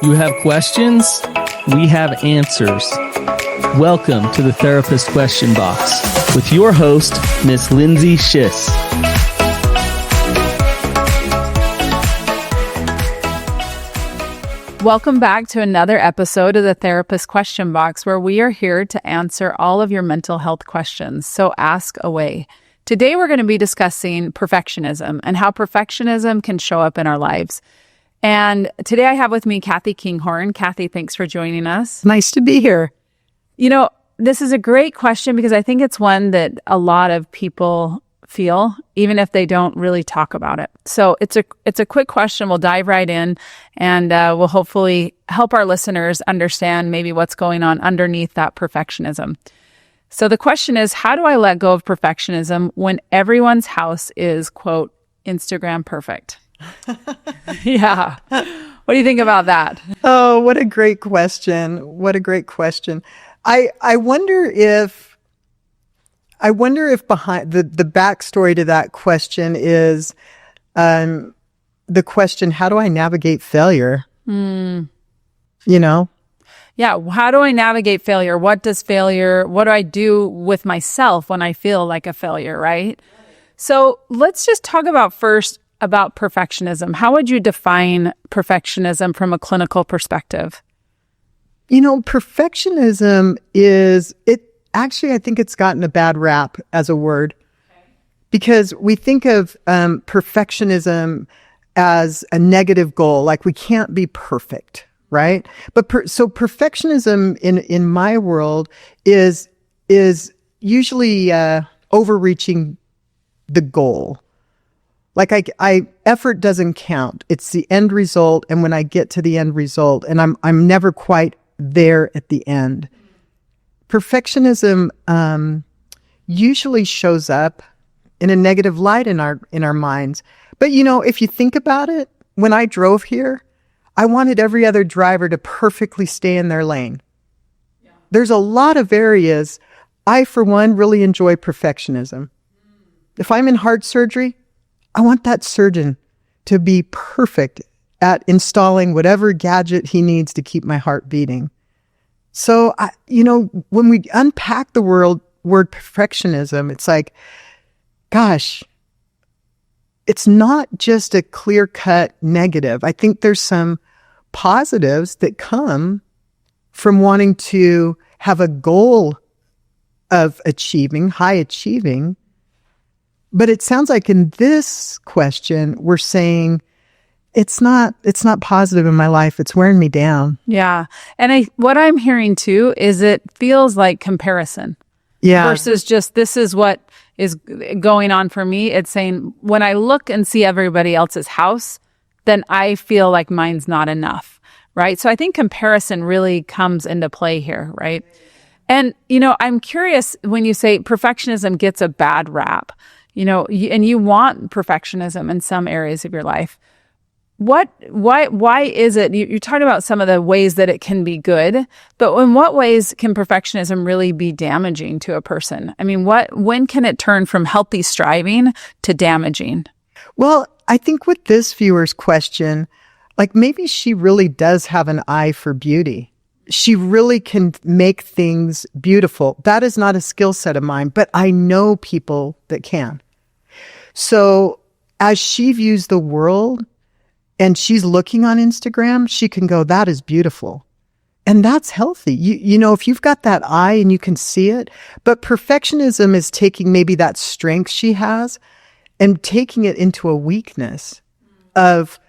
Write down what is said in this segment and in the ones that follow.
You have questions? We have answers. Welcome to the Therapist Question Box with your host, Miss Lindsay Schiss. Welcome back to another episode of the Therapist Question Box, where we are here to answer all of your mental health questions. So ask away. Today, we're going to be discussing perfectionism and how perfectionism can show up in our lives. And today I have with me Kathy Kinghorn. Kathy, thanks for joining us. Nice to be here. You know, this is a great question because I think it's one that a lot of people feel, even if they don't really talk about it. So it's a quick question. We'll dive right in, and we'll hopefully help our listeners understand maybe what's going on underneath that perfectionism. So the question is, how do I let go of perfectionism when everyone's house is, quote, Instagram perfect? Yeah. What do you think about that? Oh, what a great question. What a great question. I wonder if behind the backstory to that question is the question, how do I navigate failure? You know? Yeah. How do I navigate failure? What do I do with myself when I feel like a failure, right? So let's just talk about perfectionism. How would you define perfectionism from a clinical perspective? You know, perfectionism actually, I think it's gotten a bad rap as a word because we think of perfectionism as a negative goal, like we can't be perfect, right? But so perfectionism in my world is usually overreaching the goal. Like effort doesn't count. It's the end result. And when I get to the end result, and I'm never quite there at the end. Perfectionism usually shows up in a negative light in our minds. But you know, if you think about it, when I drove here, I wanted every other driver to perfectly stay in their lane. Yeah. There's a lot of areas I, for one, really enjoy perfectionism. If I'm in heart surgery, I want that surgeon to be perfect at installing whatever gadget he needs to keep my heart beating. So, when we unpack the word perfectionism, it's like, gosh, it's not just a clear-cut negative. I think there's some positives that come from wanting to have a goal of high achieving. But it sounds like in this question, we're saying it's not positive in my life. It's wearing me down. Yeah. And what I'm hearing too is it feels like comparison. Yeah. Versus just this is what is going on for me. It's saying when I look and see everybody else's house, then I feel like mine's not enough. Right. So I think comparison really comes into play here. Right. And, I'm curious when you say perfectionism gets a bad rap. And you want perfectionism in some areas of your life. Why is it, you're talking about some of the ways that it can be good, but in what ways can perfectionism really be damaging to a person? I mean, when can it turn from healthy striving to damaging? Well, I think with this viewer's question, like maybe she really does have an eye for beauty. She really can make things beautiful. That is not a skill set of mine, but I know people that can. So as she views the world and she's looking on Instagram, she can go, that is beautiful. And that's healthy. You know, if you've got that eye and you can see it, but perfectionism is taking maybe that strength she has and taking it into a weakness of,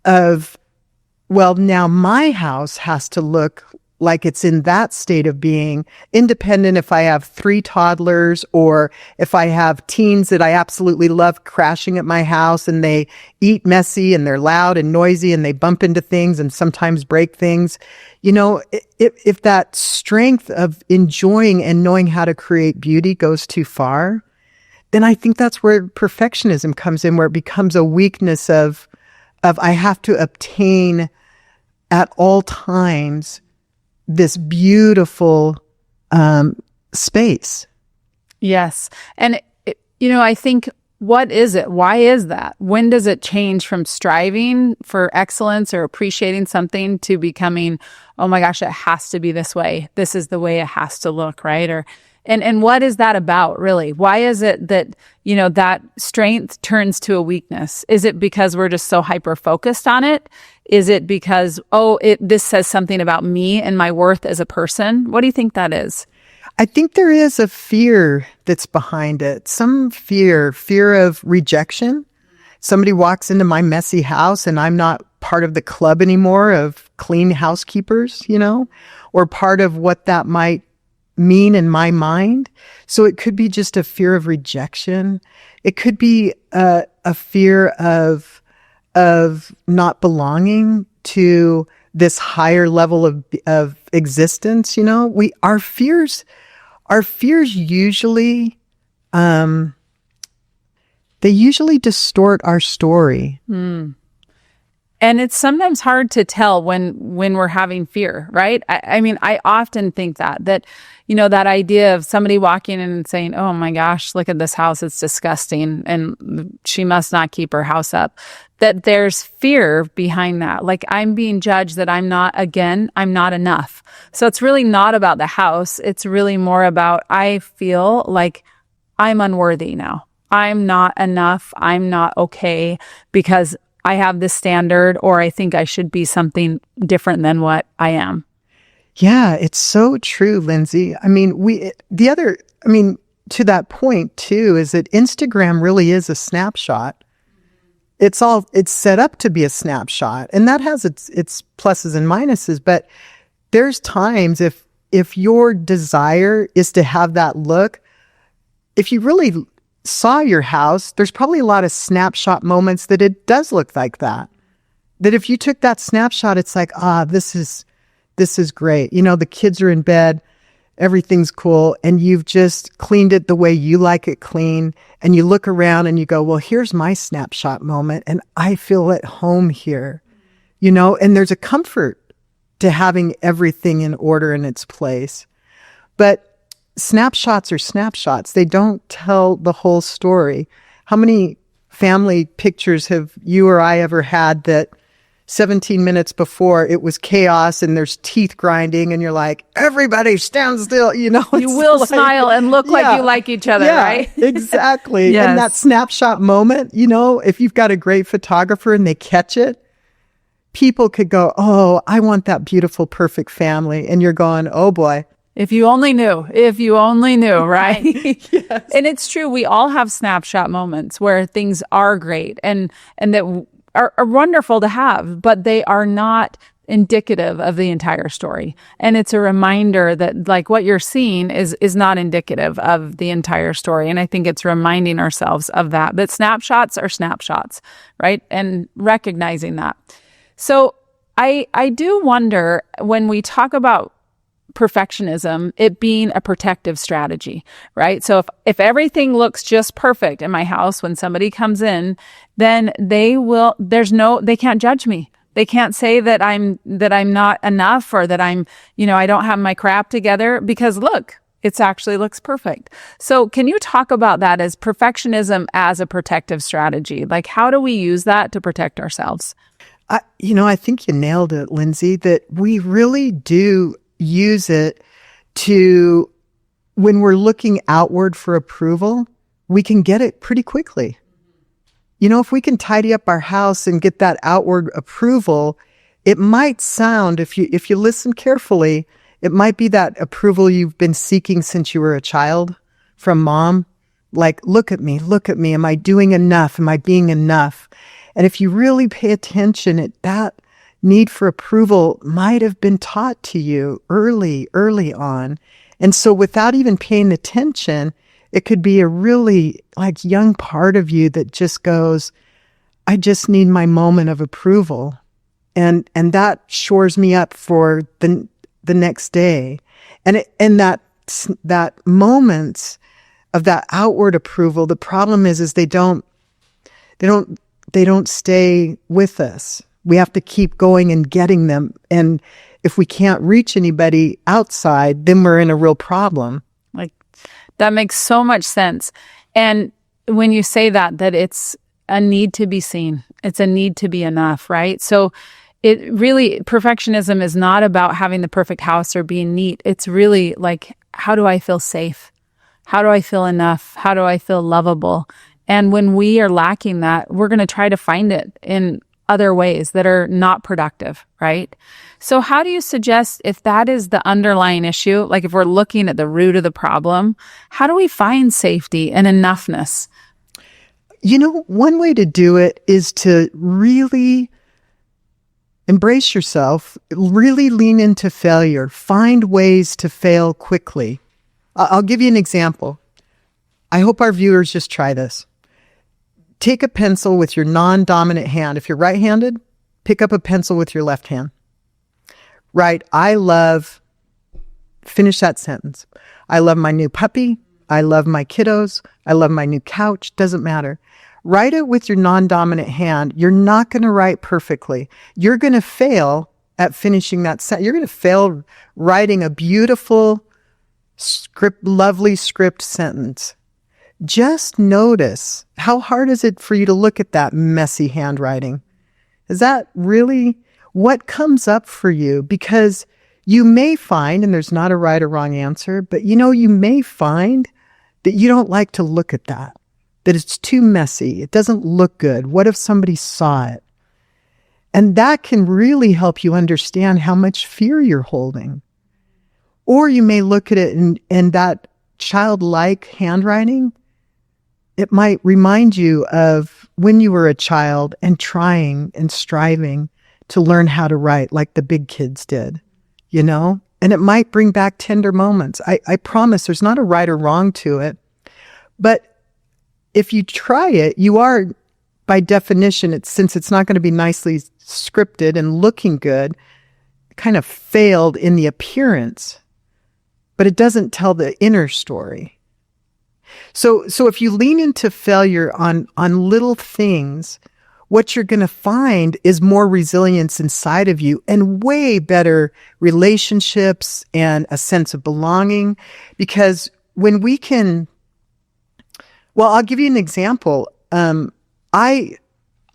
well, now my house has to look like it's in that state of being independent. If I have 3 toddlers or if I have teens that I absolutely love crashing at my house and they eat messy and they're loud and noisy and they bump into things and sometimes break things, if that strength of enjoying and knowing how to create beauty goes too far, then I think that's where perfectionism comes in, where it becomes a weakness of I have to obtain at all times this beautiful space. Yes. And, I think what is it? Why is that? When does it change from striving for excellence or appreciating something to becoming, oh my gosh, it has to be this way. This is the way it has to look, right? And what is that about, really? Why is it that, that strength turns to a weakness? Is it because we're just so hyper-focused on it? Is it because, this says something about me and my worth as a person? What do you think that is? I think there is a fear that's behind it. Some fear of rejection. Somebody walks into my messy house and I'm not part of the club anymore of clean housekeepers, or part of what that might mean in my mind. So it could be just a fear of rejection. It could be a fear of not belonging to this higher level of existence. Our fears usually, they usually distort our story. And it's sometimes hard to tell when we're having fear, right? I mean, I often think that that idea of somebody walking in and saying, oh my gosh, look at this house, it's disgusting, and she must not keep her house up. That there's fear behind that. Like, I'm being judged, that I'm not enough. So it's really not about the house. It's really more about, I feel like I'm unworthy now. I'm not enough. I'm not okay because I have this standard, or I think I should be something different than what I am. Yeah, it's so true, Lindsay. I mean, to that point too, is that Instagram really is a snapshot. It's set up to be a snapshot, and that has its pluses and minuses. But there's times if your desire is to have that look, if you really saw your house, there's probably a lot of snapshot moments that it does look like that. That if you took that snapshot, it's like, this is great. The kids are in bed, everything's cool, and you've just cleaned it the way you like it clean. And you look around and you go, well, here's my snapshot moment, and I feel at home here. And there's a comfort to having everything in order in its place. But snapshots are snapshots. They don't tell the whole story. How many family pictures have you or I ever had that 17 minutes before it was chaos and there's teeth grinding and you're like, everybody stand still, You will smile and look like you like each other, right? Exactly. Yes. And that snapshot moment, if you've got a great photographer and they catch it, people could go, oh, I want that beautiful, perfect family. And you're going, oh boy. If you only knew, right? Yes. And it's true. We all have snapshot moments where things are great and that are wonderful to have, but they are not indicative of the entire story. And it's a reminder that like what you're seeing is not indicative of the entire story. And I think it's reminding ourselves of that. But snapshots are snapshots, right? And recognizing that. So I do wonder, when we talk about perfectionism, it being a protective strategy, right? So if everything looks just perfect in my house, when somebody comes in, then they can't judge me. They can't say that I'm not enough, or that I don't have my crap together, because look, it actually looks perfect. So can you talk about that as perfectionism as a protective strategy? Like, how do we use that to protect ourselves? I think you nailed it, Lindsay, that we really do use it to, when we're looking outward for approval, we can get it pretty quickly. If we can tidy up our house and get that outward approval, it might sound, if you listen carefully, it might be that approval you've been seeking since you were a child from mom. Like, look at me. Am I doing enough? Am I being enough? And if you really pay attention, that need for approval might have been taught to you early on. And so without even paying attention, it could be a really young part of you that just goes, I just need my moment of approval. And that shores me up for the next day. And that moments of that outward approval, the problem is they don't stay with us. We have to keep going and getting them. And if we can't reach anybody outside, then we're in a real problem. That makes so much sense. And when you say that it's a need to be seen. It's a need to be enough, right? So it really, perfectionism is not about having the perfect house or being neat. It's really like, how do I feel safe? How do I feel enough? How do I feel lovable? And when we are lacking that, we're going to try to find it in other ways that are not productive, right? So how do you suggest, if that is the underlying issue, like if we're looking at the root of the problem, how do we find safety and enoughness? One way to do it is to really embrace yourself, really lean into failure, find ways to fail quickly. I'll give you an example. I hope our viewers just try this. Take a pencil with your non-dominant hand. If you're right-handed, pick up a pencil with your left hand. Right, finish that sentence. I love my new puppy. I love my kiddos. I love my new couch. Doesn't matter. Write it with your non-dominant hand. You're not going to write perfectly. You're going to fail at finishing that sentence. You're going to fail writing a beautiful lovely script sentence. Just notice, how hard is it for you to look at that messy handwriting? Is that really what comes up for you? Because you may find, and there's not a right or wrong answer, but you may find that you don't like to look at that it's too messy. It doesn't look good. What if somebody saw it? And that can really help you understand how much fear you're holding. Or you may look at it and that childlike handwriting, it might remind you of when you were a child and trying and striving to learn how to write like the big kids did, And it might bring back tender moments. I promise there's not a right or wrong to it. But if you try it, you are, by definition, since it's not going to be nicely scripted and looking good, kind of failed in the appearance. But it doesn't tell the inner story. So if you lean into failure on little things, what you're going to find is more resilience inside of you and way better relationships and a sense of belonging. Because when we can, I'll give you an example. I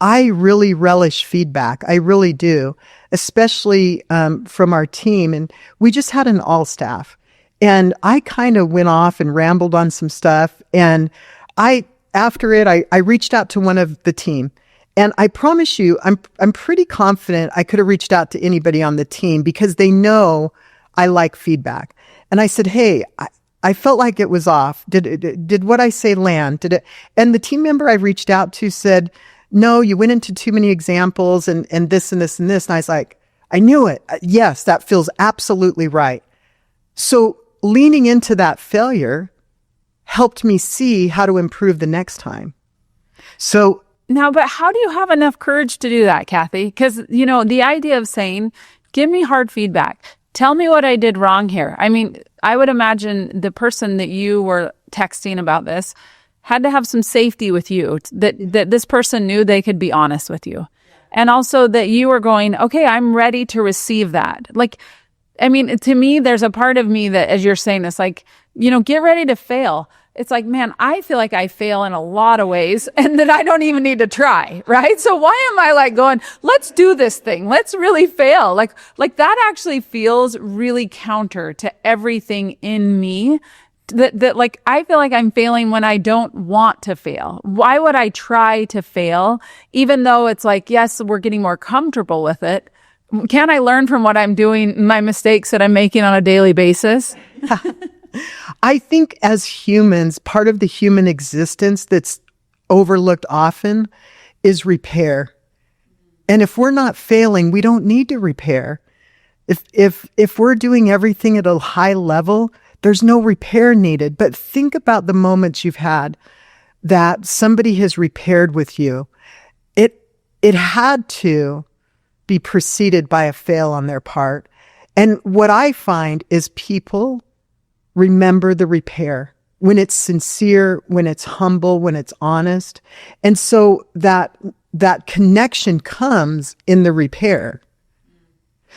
really relish feedback. I really do, especially from our team. And we just had an all staff. And I kind of went off and rambled on some stuff. And after it, I reached out to one of the team. And I promise you, I'm pretty confident I could have reached out to anybody on the team because they know I like feedback. And I said, hey, I felt like it was off. Did what I say land? Did it? And the team member I reached out to said, no, you went into too many examples and this and this and this. And I was like, I knew it. Yes, that feels absolutely right. So leaning into that failure helped me see how to improve the next time. So now, but how do you have enough courage to do that, Kathy? Because, the idea of saying, give me hard feedback. Tell me what I did wrong here. I mean, I would imagine the person that you were texting about this had to have some safety with you, that this person knew they could be honest with you. And also that you were going, okay, I'm ready to receive that. Like, I mean, to me, there's a part of me that, as you're saying this, like, get ready to fail. It's like, man, I feel like I fail in a lot of ways and that I don't even need to try, right? So why am I like going, let's do this thing. Let's really fail. Like that actually feels really counter to everything in me that like, I feel like I'm failing when I don't want to fail. Why would I try to fail? Even though it's like, yes, we're getting more comfortable with it. Can't I learn from what I'm doing, my mistakes that I'm making on a daily basis? I think as humans, part of the human existence that's overlooked often is repair. And if we're not failing, we don't need to repair. If we're doing everything at a high level, there's no repair needed. But think about the moments you've had that somebody has repaired with you. It had to be preceded by a fail on their part. And what I find is people remember the repair when it's sincere, when it's humble, when it's honest. And so that connection comes in the repair.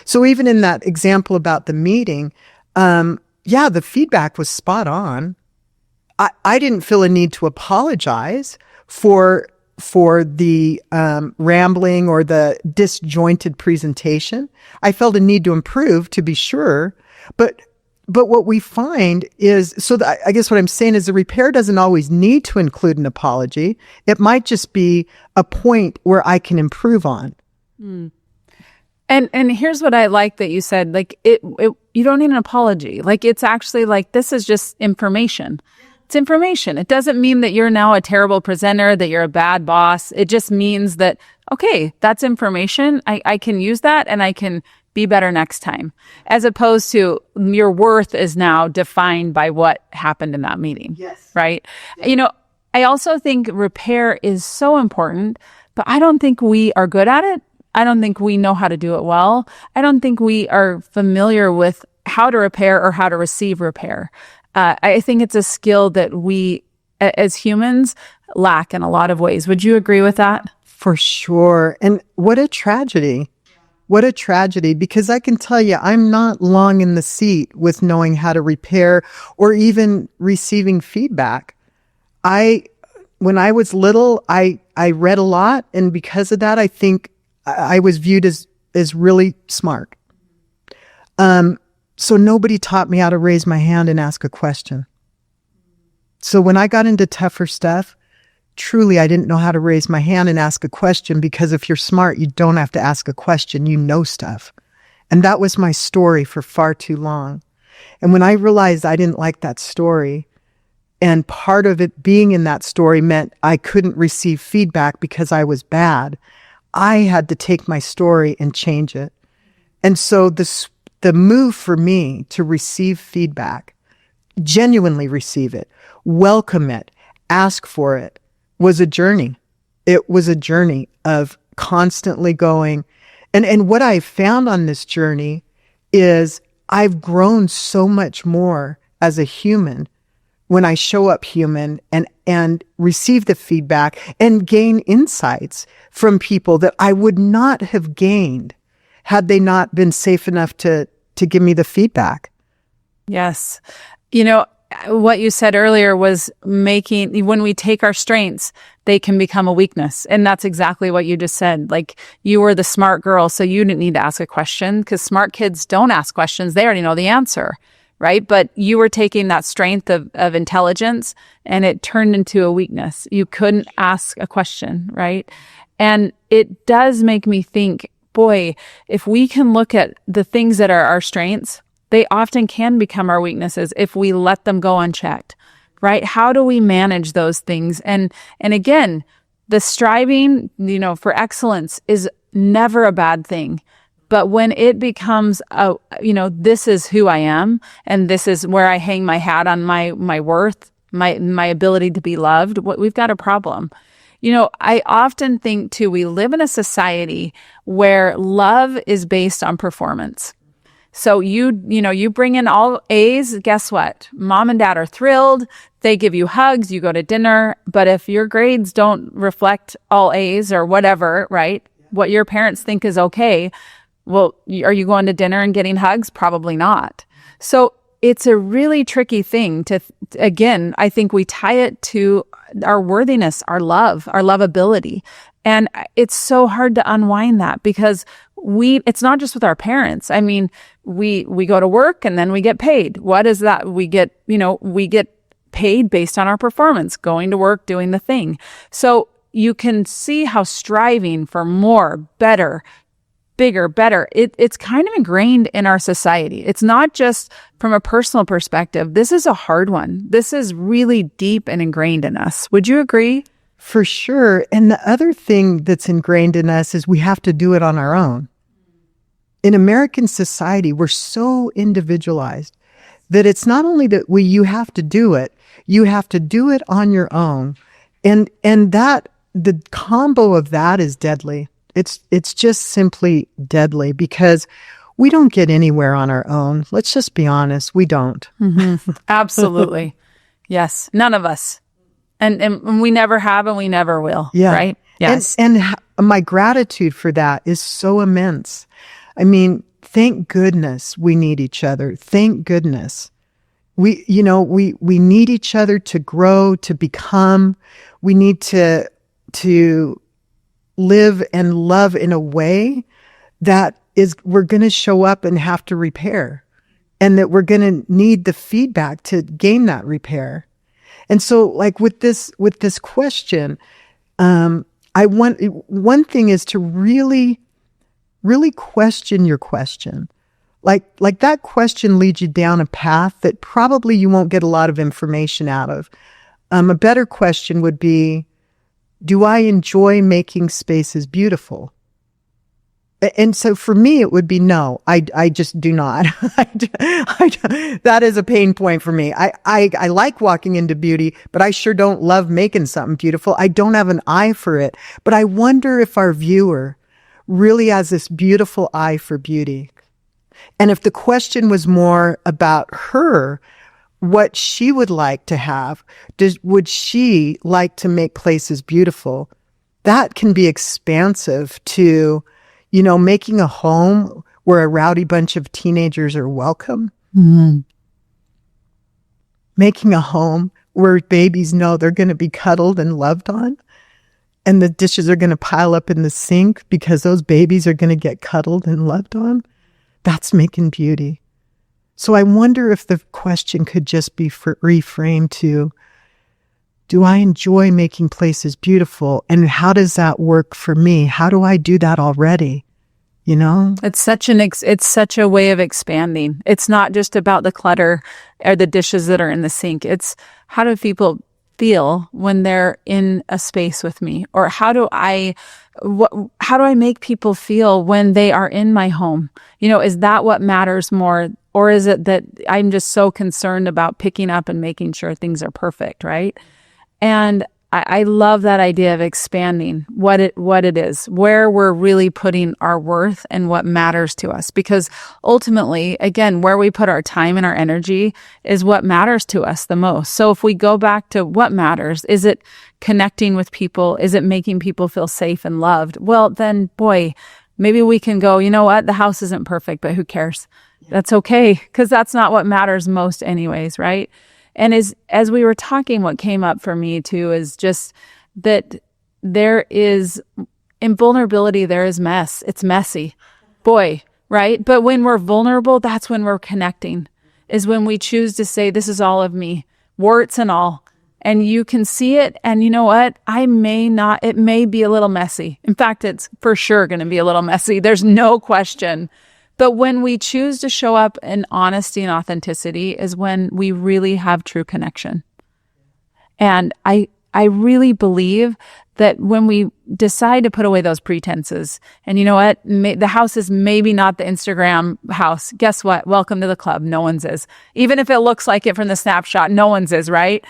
So even in that example about the meeting, the feedback was spot on. I didn't feel a need to apologize for the rambling or the disjointed presentation. I felt a need to improve, to be sure, but what we find is, I guess what I'm saying is the repair doesn't always need to include an apology. It might just be a point where I can improve on. Mm. And here's what I like that you said, like you don't need an apology. Like, it's actually like, this is just information. It's information. It doesn't mean that you're now a terrible presenter, that you're a bad boss. It just means that, okay, that's information. I can use that and I can be better next time, as opposed to your worth is now defined by what happened in that meeting. Yes. Right. Yes. I also think repair is so important, but I don't think we are good at it. I don't think we know how to do it well. I don't think we are familiar with how to repair or how to receive repair. I think it's a skill that we as humans lack in a lot of ways. Would you agree with that? For sure. And what a tragedy. What a tragedy, because I can tell you, I'm not long in the seat with knowing how to repair or even receiving feedback. When I was little, I read a lot. And because of that, I think I was viewed as really smart. So nobody taught me how to raise my hand and ask a question. So when I got into tougher stuff, truly, I didn't know how to raise my hand and ask a question, because if you're smart, you don't have to ask a question. You know stuff. And that was my story for far too long. And when I realized I didn't like that story, and part of it being in that story meant I couldn't receive feedback because I was bad, I had to take my story and change it. And so the move for me to receive feedback, genuinely receive it, welcome it, ask for it, was a journey. It was a journey of constantly going. And what I found on this journey is I've grown so much more as a human when I show up human and receive the feedback and gain insights from people that I would not have gained had they not been safe enough to give me the feedback. Yes. What you said earlier was when we take our strengths, they can become a weakness. And that's exactly what you just said. Like, you were the smart girl, so you didn't need to ask a question, because smart kids don't ask questions. They already know the answer, right? But you were taking that strength of intelligence and it turned into a weakness. You couldn't ask a question, right? And it does make me think, boy, if we can look at the things that are our strengths, they often can become our weaknesses if we let them go unchecked, right? How do we manage those things? And again, the striving, for excellence is never a bad thing. But when it becomes, this is who I am, and this is where I hang my hat on my worth, my ability to be loved, we've got a problem. I often think too, we live in a society where love is based on performance. So you bring in all A's, guess what? Mom and dad are thrilled. They give you hugs, you go to dinner. But if your grades don't reflect all A's or whatever, right? What your parents think is okay. Well, are you going to dinner and getting hugs? Probably not. So it's a really tricky thing again, I think we tie it to our worthiness, our lovability. And it's so hard to unwind that, because it's not just with our parents. I mean, we go to work and then we get paid. What is that? We get paid based on our performance, going to work, doing the thing. So you can see how striving for more, better, bigger, better, it's kind of ingrained in our society. It's not just from a personal perspective. This is a hard one. This is really deep and ingrained in us. Would you agree? For sure. And the other thing that's ingrained in us is we have to do it on our own. In American society, we're so individualized that it's not only that you have to do it, you have to do it on your own. And that the combo of that is deadly. It's just simply deadly, because we don't get anywhere on our own. Let's just be honest. We don't. Mm-hmm. Absolutely. Yes. None of us. And we never have, and we never will. Yeah. Right? Yes. And my gratitude for that is so immense. I mean, thank goodness we need each other. Thank goodness. We need each other to grow, to become. We need to live and love in a way that we're going to show up and have to repair, and that we're going to need the feedback to gain that repair. And so, like with this question, one thing is to really, really question your question. Like that question leads you down a path that probably you won't get a lot of information out of. A better question would be, do I enjoy making spaces beautiful? And so for me, it would be no, I just do not. That is a pain point for me. I like walking into beauty, but I sure don't love making something beautiful. I don't have an eye for it. But I wonder if our viewer really has this beautiful eye for beauty. And if the question was more about her, what she would like to have, would she like to make places beautiful? That can be expansive to, making a home where a rowdy bunch of teenagers are welcome. Mm-hmm. Making a home where babies know they're going to be cuddled and loved on. And the dishes are going to pile up in the sink because those babies are going to get cuddled and loved on. That's making beauty. So I wonder if the question could just be reframed to, do I enjoy making places beautiful? And how does that work for me? How do I do that already? It's such a way of expanding. It's not just about the clutter or the dishes that are in the sink. It's how do people feel when they're in a space with me? Or how do I make people feel when they are in my home? Is that what matters more? Or is it that I'm just so concerned about picking up and making sure things are perfect, right? And I love that idea of expanding what it is, where we're really putting our worth and what matters to us. Because ultimately, again, where we put our time and our energy is what matters to us the most. So if we go back to what matters, is it connecting with people? Is it making people feel safe and loved? Well, then, boy, maybe we can go, you know what? The house isn't perfect, but who cares? That's okay, because that's not what matters most anyways, right? And as we were talking, what came up for me too is just that there is, in vulnerability, there is mess. It's messy. Boy, right? But when we're vulnerable, that's when we're connecting, is when we choose to say, this is all of me, warts and all. And you can see it. And you know what? it may be a little messy. In fact, it's for sure going to be a little messy. There's no question. But when we choose to show up in honesty and authenticity is when we really have true connection. And I really believe that when we decide to put away those pretenses, and you know what, the house is maybe not the Instagram house. Guess what? Welcome to the club. No one's is. Even if it looks like it from the snapshot, no one's is, right?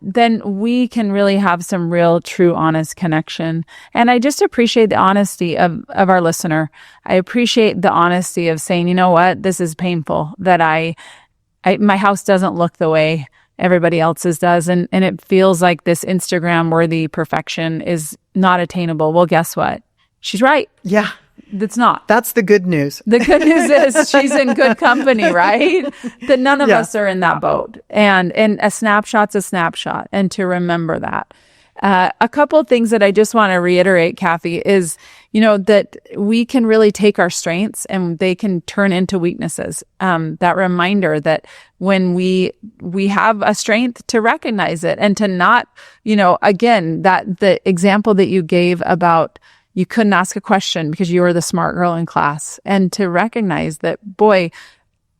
Then we can really have some real, true, honest connection. And I just appreciate the honesty of our listener. I appreciate the honesty of saying, you know what, this is painful, that my house doesn't look the way everybody else's does. And it feels like this Instagram-worthy perfection is not attainable. Well, guess what? She's right. Yeah. It's not. That's the good news. The good news is she's in good company, right? That none of us are in that boat. And a snapshot's a snapshot. And to remember that. A couple of things that I just want to reiterate, Kathy, is, that we can really take our strengths and they can turn into weaknesses. That reminder that when we have a strength, to recognize it and to not, again, that the example that you gave about you couldn't ask a question because you were the smart girl in class, and to recognize that, boy,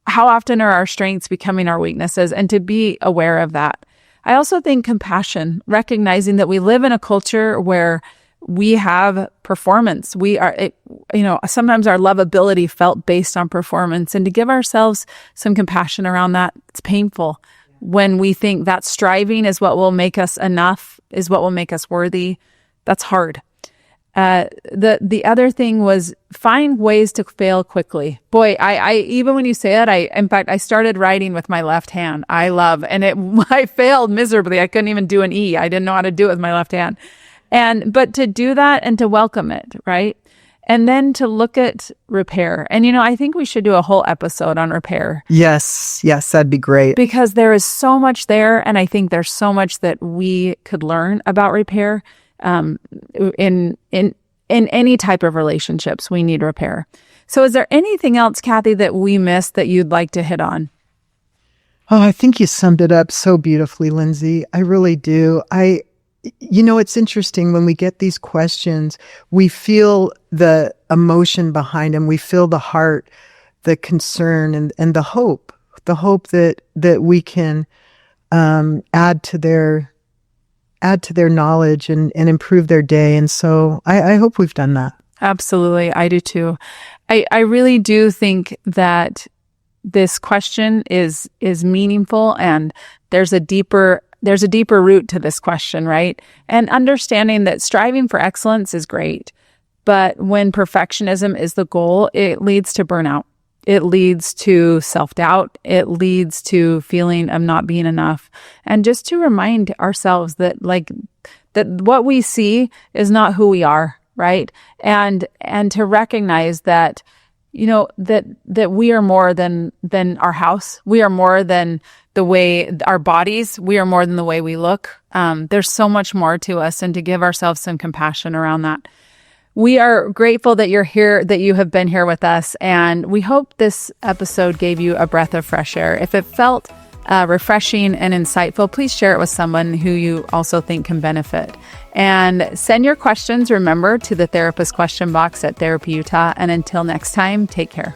how often are our strengths becoming our weaknesses, and to be aware of that. I also think compassion, recognizing that we live in a culture where we have performance. Sometimes our lovability felt based on performance, and to give ourselves some compassion around that. It's painful when we think that striving is what will make us enough, is what will make us worthy. That's hard. The other thing was find ways to fail quickly. Boy, I even when you say that, I started writing with my left hand. I failed miserably. I couldn't even do an E. I didn't know how to do it with my left hand. But to do that and to welcome it, right? And then to look at repair. And, I think we should do a whole episode on repair. Yes, that'd be great. Because there is so much there. And I think there's so much that we could learn about repair. In any type of relationships, we need repair. So is there anything else, Kathy, that we missed that you'd like to hit on? Oh, I think you summed it up so beautifully, Lindsay. I really do. It's interesting when we get these questions, we feel the emotion behind them. We feel the heart, the concern, and the hope that we can add to their knowledge and improve their day. And so I hope we've done that. Absolutely. I do too. I really do think that this question is meaningful, and there's a deeper root to this question, right? And understanding that striving for excellence is great, but when perfectionism is the goal, it leads to burnout. It leads to self-doubt. It leads to feeling of not being enough. And just to remind ourselves that what we see is not who we are, right? And to recognize that, that we are more than our house. We are more than the way our bodies. We are more than the way we look. There's so much more to us, and to give ourselves some compassion around that. We are grateful that you're here, that you have been here with us, and we hope this episode gave you a breath of fresh air. If it felt refreshing and insightful, please share it with someone who you also think can benefit. And send your questions, remember, to the Therapist Question Box at Therapy Utah. And until next time, take care.